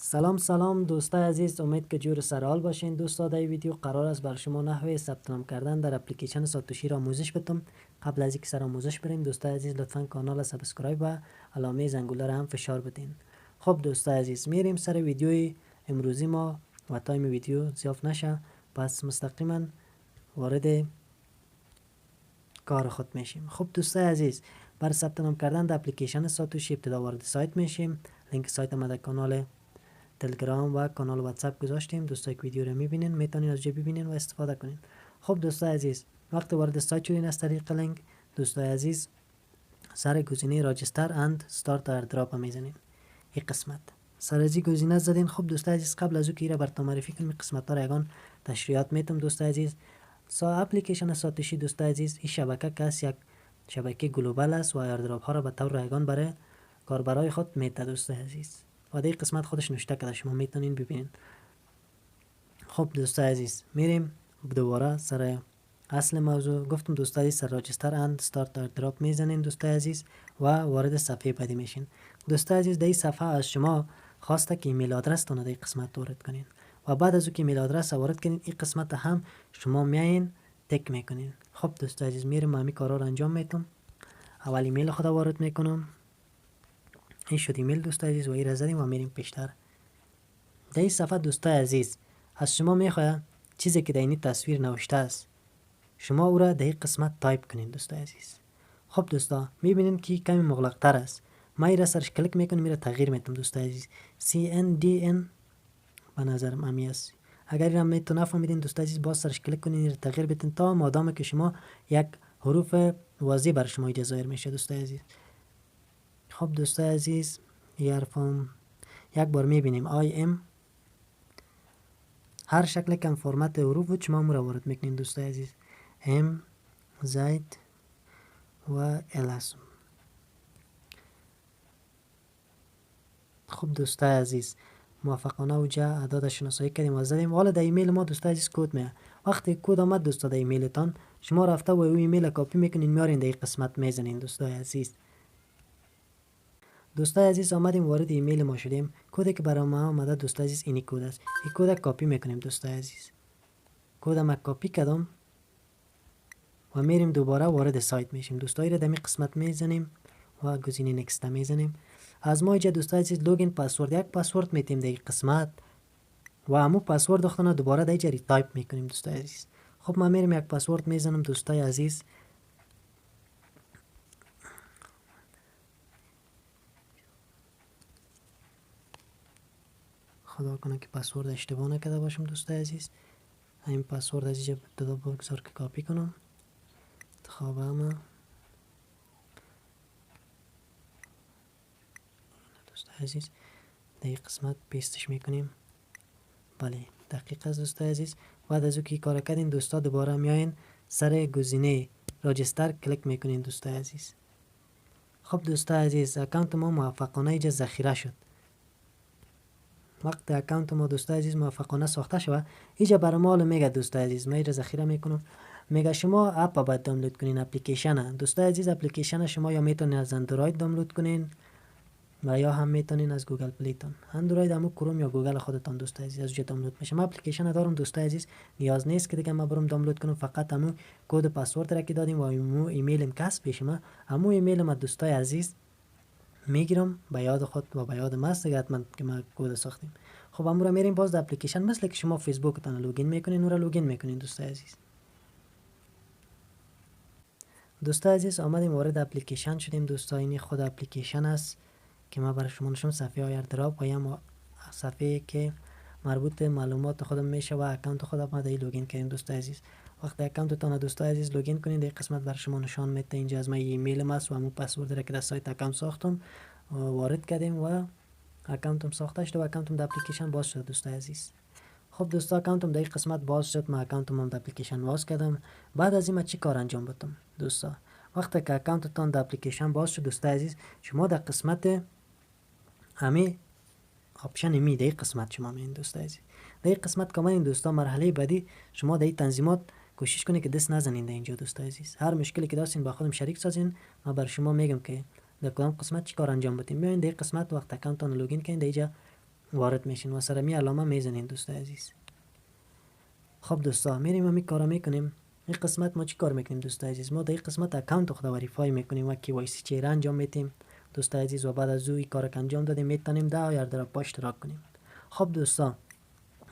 سلام دوستای عزیز، امید که جور سر حال باشین. دوستا در ویدیو قرار است بر شما نحوه ثبت نام کردن در اپلیکیشن ساتوشی را آموزش بدم. قبل از اینکه سر آموزش بریم دوستای عزیز لطفا کانال را سابسکرایب و علامه زنگوله را هم فشار بدین. خب دوستای عزیز میریم سر ویدیوی امروزی ما و تایم ویدیو زیاد نشه، پس مستقیما وارد کار خود میشیم. خب دوستای عزیز، برای ثبت نام کردن در اپلیکیشن ساتوشی ابتدا وارد سایت میشیم. لینک سایت ما در کانال تلگرام و کانال واتساپ گذاشتیم. دوستای که ویدیو رو میبینین میتونین از جا ببینین و استفاده کنین. خب دوستای عزیز، وقتی وارد سایت شدین از طریق لینک، دوستای عزیز سر گزینه راجستر اند استارت ایردراپ میزنین. این قسمت سر از این گزینه زدین. خب دوستای عزیز، قبل از اینکه براتون معرفی کنم قسمت ها را یگان تشریحات میتم. دوستای عزیز، اپلیکیشن ساتوشی دوستای عزیز این شبکه که یک شبکه گلوبال است و ایردراپ ها را به طور رایگان برای کاربرای خود میده. دوستای عزیز، و در قسمت خودش نوشته کرده، شما میتونین ببینین. خب دوستای عزیز، میریم دوباره سر اصل موضوع. گفتم دوستای عزیز، سر راجستر اند استارت ایردراپ میزنین دوستای عزیز و وارد صفحه بعدی میشین. دوستای عزیز، در این صفحه از شما خواسته که ایمیل آدرس تون در این قسمت وارد کنین و بعد از اینکه ایمیل آدرس وارد کنین این قسمت هم شما میاین تک میکنین. خب دوستای عزیز، میرم همین کارا رو انجام میدم. اول ایمیل خود وارد میکنم. این شد ایمیل دوستای عزیز و این را زدیم و میریم پیشتر. در این صفحه دوستای عزیز از شما میخواد چیزی که در این تصویر نوشته است شما او را در این قسمت تایپ کنین دوستای عزیز. خب دوستا، میبینین که کمی مغلق تر است. ما این را سرش کلیک میکنم، میره تغییر میتونم دوستای عزیز. CNDN به نظرم همی است. اگر این را میتون نفهمیدین دوستای عزیز باز سرش کلیک کنین، این تغییر بدین تا مادام که شما یک حروف واضح بر شما اینجا ظاهر میشه دوستای عزیز. خب دوستای عزیز، این حرفم یک بار میبینیم IM هر شکل کم فرمت حروف و شما را وارد میکنین دوستای عزیز. M زید و L. خب دوستای عزیز، موافقانه اوجا اعداد شناسایی کردیم و زدیم. حالا در ایمیل ما دوستای عزیز کد میاد. وقتی کد آمد دوستا در ایمیلتان شما رفته و او ایمیل کاپی میکنین میارین در این قسمت میزنین دوستای عزیز. دوستای عزیز، آمدیم وارد ایمیل ما شدیم. کدی که برای ما آمده دوستای عزیز اینی کد است. این کد کاپی میکنیم دوستای عزیز. کد ما کاپی کردم و میریم دوباره وارد سایت میشیم. دوستای را در این قسمت میزنیم و گزینه نکست میزنیم. از ما اینجا دوستای عزیز لوگین پسورد یک پسورد میتیم در این قسمت و همو پسورد اختنا دوباره در اینجا ریتایپ میکنیم دوستای عزیز. خب ما میریم یک پسورد میزنم دوستای عزیز. خدا کنه که پسورد اشتباه نکرده باشم دوستای عزیز. این پسورد از اینجا ابتدا بگذار که کاپی کنم. انتخابم دوستای عزیز در این قسمت پیستش میکنیم. بله دقیق است دوستای عزیز. بعد از اینکه کار کردین دوستا دوباره میاین سر گزینه راجستر کلیک میکنین دوستای عزیز. خب دوستای عزیز، اکانت ما موفقانه اینجا ذخیره شد. وقتی اکانت ما دوستای عزیز موفقانه ساخته شود اینجا برای ما میگه دوستای عزیز من اینجا ذخیره میکنم. میگه شما اپ باید دانلود کنین، اپلیکیشن. دوستای عزیز، اپلیکیشن شما یا میتونین از اندروید دانلود کنین و یا هم میتونین از گوگل پلی تون. اندروید همو کروم یا گوگل خودتون دوستای عزیز از اونجا دانلود میشه. من اپلیکیشن دارم دوستای عزیز، نیاز نیست که دیگه ما برم دانلود کنم. فقط همو کد پسورد را که دادیم و همو ایمیلم کسب بشه. من همو ایمیل ما دوستای عزیز میگیرم به یاد خود و به یاد ماست دیگه حتما که ما کد ساختیم. خب همو را میریم باز در اپلیکیشن مثل که شما فیسبوک تون لوگین میکنین اون را لوگین میکنین دوستای عزیز. دوستای عزیز، آمدیم وارد اپلیکیشن شدیم. دوستای این خود اپلیکیشن است که ما برای شما نشون صفحه ایردراپ و یا صفحه که مربوط به معلومات خودم میشه و اکانت خودم ما در لوگین کردیم دوستای عزیز. وقتی اکانتتون دوستای عزیز لوگین کنین در قسمت برای شما نشان میده اینجا از ما ایمیل ماست و همون پسورد را که در سایت اکانت ساختم وارد کردیم و اکانتم ساخته شد و اکانتم در اپلیکیشن باز شد دوستای عزیز. خب دوستا، اکانتم در این قسمت باز شد. ما اکانتم در اپلیکیشن باز کردم. بعد از این ما چی کار انجام بدم دوستا؟ وقتی که اکانتتون در اپلیکیشن باز شد دوستای عزیز، شما در قسمت همه آپشن می در قسمت شما میین دوستای عزیز. در این قسمت کامل این دوستا مرحله بعدی شما در این تنظیمات کوشش کنید که دست نزنین در اینجا دوستای عزیز. هر مشکلی که داشتین با خودم شریک سازین، ما بر شما میگم که در کدام قسمت چی کار انجام بدین. میاین در این قسمت وقت اکانتتون لوگین کنین در اینجا وارد میشین و سر می علامه میزنین دوستای عزیز. خب دوستا میریم همین کارا میکنیم. این قسمت ما چی کار میکنیم دوستای عزیز؟ ما در این قسمت اکانت خود وریفای میکنیم و KYC چهره انجام میدیم دوستای عزیز، و بعد از او این کار که انجام دادیم میتونیم 10 ایردراپ اشتراک کنیم. خب دوستا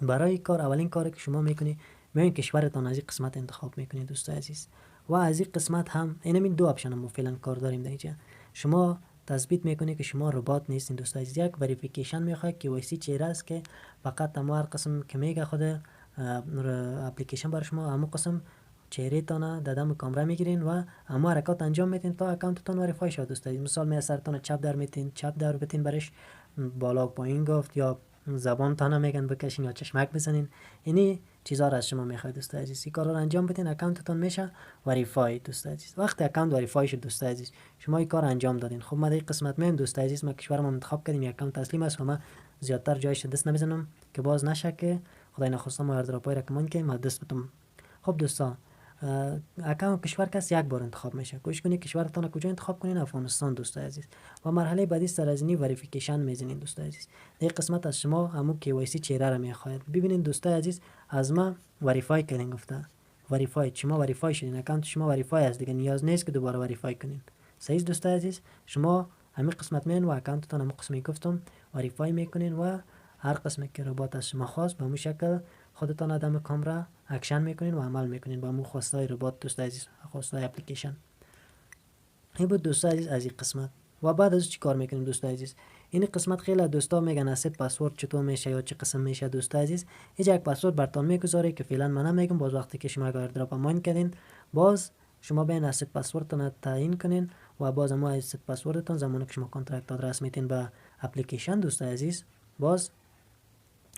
برای کار اولین کاری که شما میکنی میان کشورتان از این قسمت انتخاب میکنید دوستای عزیز، و از این قسمت هم این دو آپشن ما فعلا کار داریم در اینجا. شما تثبیت میکنی که شما ربات نیستین دوستای عزیز. یک وریفیکیشن میخواد که KYC چهره است که فقط ما هر قسم که میگه خود اپلیکیشن برای شما همون قسم چهره تان دادم کامرا میگیرین و اما حرکات انجام میدین تا اکانتتون وریفای شود دوستای. مثال می سرتون چپ در میتین، چپ در بتین برش بالا پایین گفت، یا زبان تان میگن بکشین یا چشمک بزنین. اینی چیزا را از شما میخواد دوستای عزیز. این کارا رو انجام بدین اکانتتون میشه وریفای دوستای عزیز. وقتی اکانت وریفای شد دوستای عزیز شما این کار انجام دادین. خب ما در این قسمت میم دوستای عزیز ما کشورم انتخاب کردیم، اکانت تسلیم است و ما زیادتر جایش دست نمیزنم که باز نشه که خدای نخواسته ما ایردراپای رکمند که ما دست بتم. خب دوستا اکانت کشور کس یک بار انتخاب میشه. کوشش کنید کشورتان کجا انتخاب کنین؟ افغانستان دوستای عزیز. و مرحله بعدی سر از اینی وریفیکیشن میزنین دوستای عزیز. در قسمت از شما همون KYC چهره را میخواد. ببینید دوستای عزیز از ما وریفای کردین، گفته وریفای شما وریفای شدین، اکانت شما وریفای است دیگه، نیاز نیست که دوباره وریفای کنین. صحیح دوستای عزیز؟ شما همین قسمت مین و اکانتتون همون قسمی گفتم وریفای میکنین و هر قسمی که ربات از شما خواست به همون شکل خودتان آدم کامرا اکشن میکنین و عمل میکنین با همون خواستای ربات دوستای عزیز، خواستای اپلیکیشن. این بود دوستای عزیز از این قسمت. و بعد از چی کار میکنیم دوستای عزیز؟ این قسمت خیلی دوستا میگن اسید پسورد چطور میشه یا چه قسم میشه دوستای عزیز. یک پسورد براتون میگذاره که فعلا من نمیگم، باز وقتی که شما ایردراپ ماین کردین باز شما بین اسید پسوردتون تعیین کنین و باز ما اسید پسوردتون زمانی که شما کانترکت آدرس میتین به اپلیکیشن دوستای عزیز باز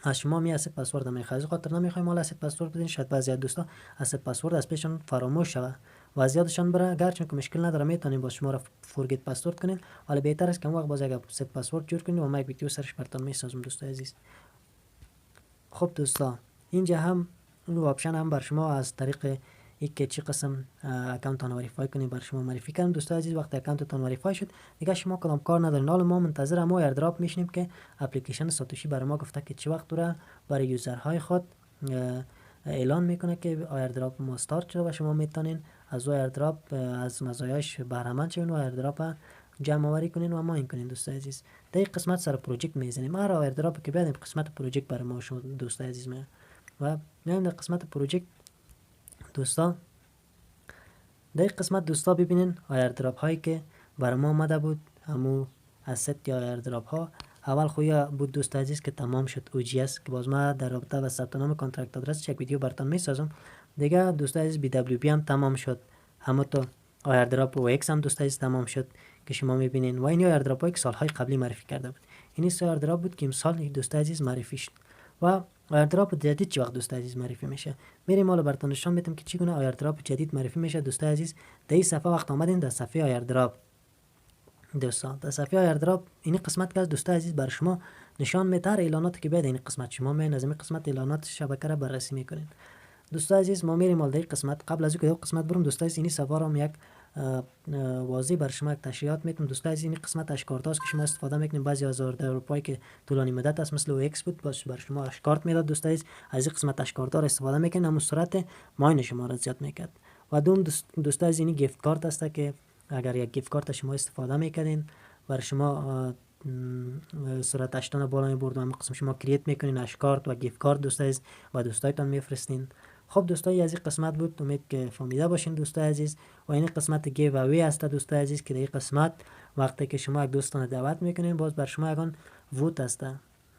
از شما می اسید پسورد میخواد. خاطر نمیخوایم مال اسید پسورد بدین، شاید بعضی از دوستا اسید پسورد از پیشون فراموش شوه و از یادشان بره. گرچه که مشکل نداره میتونین با شما را فورگیت پسورد کنین، ولی بهتر است که اون وقت باز یک اسید پسورد جور کنین و ما یک ویدیو سرش براتون میسازم دوستای عزیز. خب دوستا اینجا هم اون آپشن هم بر شما از طریق یک چی قسم اکانتتون وریفای کنین بر شما معرفی کردم دوستای عزیز. وقتی اکانتتون وریفای شد دیگه شما کدام کار ندارین. حالا ما منتظر ما ایردراپ میشیم که اپلیکیشن ساتوشی برای ما گفته که چه وقت رو برای یوزرهای خود اعلان میکنه که ایردراپ ما استارت شده و شما میتونین از ایردراپ از مزایاش بهره مند شوین و ایردراپ جمع آوری کنین و ماین کنین دوستای عزیز. در این قسمت سر پروژکت میزنیم. هر ایردراپ که بیادیم قسمت پروژکت برای ما شما دوستای عزیز می و میایم در قسمت پروژکت دوستا. در این قسمت دوستا ببینین ایردراپ هایی که برای ما آمده بود همو asset یا ایردراپ ها. اول خویا بود دوستای عزیز که تمام شد OGS که باز ما در رابطه با ثبت نام کانترکت آدرس یک ویدیو براتون میسازم دیگه دوستای عزیز. BWB هم تمام شد، همه تو ایردراپ و X هم دوستای عزیز تمام شد که شما میبینین و این ایردراپ هایی که سالهای قبلی معرفی کرده بود. این ایردراپ بود که امسال دوستای عزیز معرفی شد و ایردراپ جدید چه وقت دوستای عزیز معرفی میشه. میریم حالا براتون نشون میدم که چگونه ایردراپ جدید معرفی میشه دوستای عزیز. در این صفحه وقت آمدین در صفحه ایردراپ دوستان، در صفحه ایردراپ این قسمت که از دوستای عزیز بر شما نشان میده اعلاناتی که بعد این قسمت شما میان از این قسمت اعلانات شبکه را بررسی میکنین دوستای عزیز. ما میریم در این قسمت. قبل از اینکه قسمت برم دوستای عزیز این صفحه را یک واضح بر شما یک تشریحات میتونم دوستای عزیز. این قسمت اشکارتاست که شما استفاده میکنین. بعضی از ایردراپایی که طولانی مدت است مثل OX بود باش بر شما اشکارت میداد دوستای عزیز. از این قسمت اشکارتار استفاده میکنین همون صورت ماین شما را زیاد میکرد. و دوم دوستای عزیز این گیفت کارت است که اگر یک گیفت کارت شما استفاده میکردین بر شما صورت اشتان بالا میبرد و همون قسم شما کریت میکنین اشکارت و گیفت کارت دوستای عزیز و دوستایتان میفرستین. خب دوستای از این قسمت بود، امید که فهمیده باشین دوستای عزیز. و این قسمت گیو اوی است دوستای عزیز که در این قسمت وقتی که شما یک دوستان دعوت میکنین باز بر شما یگان ووت است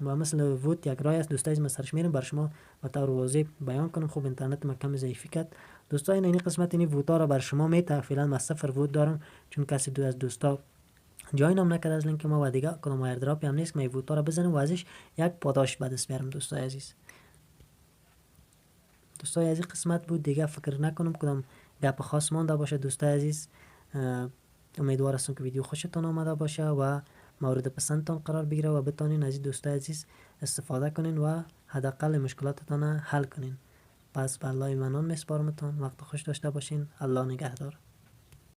و مثل ووت یک رای است دوستای عزیز. مسرش میرم بر شما به طور واضح بیان کنم. خوب اینترنت ما کم ضعیفی کرد دوستای. این قسمت این ووتا را بر شما میته. فعلا ما 0 ووت دارم چون کسی دو از دوستا جوین هم نکرد از لینک ما و دیگه کدام ایردراپی هم نیست که ما ووتا را بزنم و ازش یک پاداش به دست بیارم دوستای عزیز. دوستای از این قسمت بود دیگه. فکر نکنم کدام گپ خاص مانده باشه دوستای عزیز. امیدوار هستم که ویدیو خوشتون آمده باشه و مورد پسندتان قرار بگیره و بتونین از این دوستای عزیز استفاده کنین و حداقل مشکلاتتان حل کنین. پس به الله ایمانان میسپارمتون. وقت خوش داشته باشین. الله نگهدار.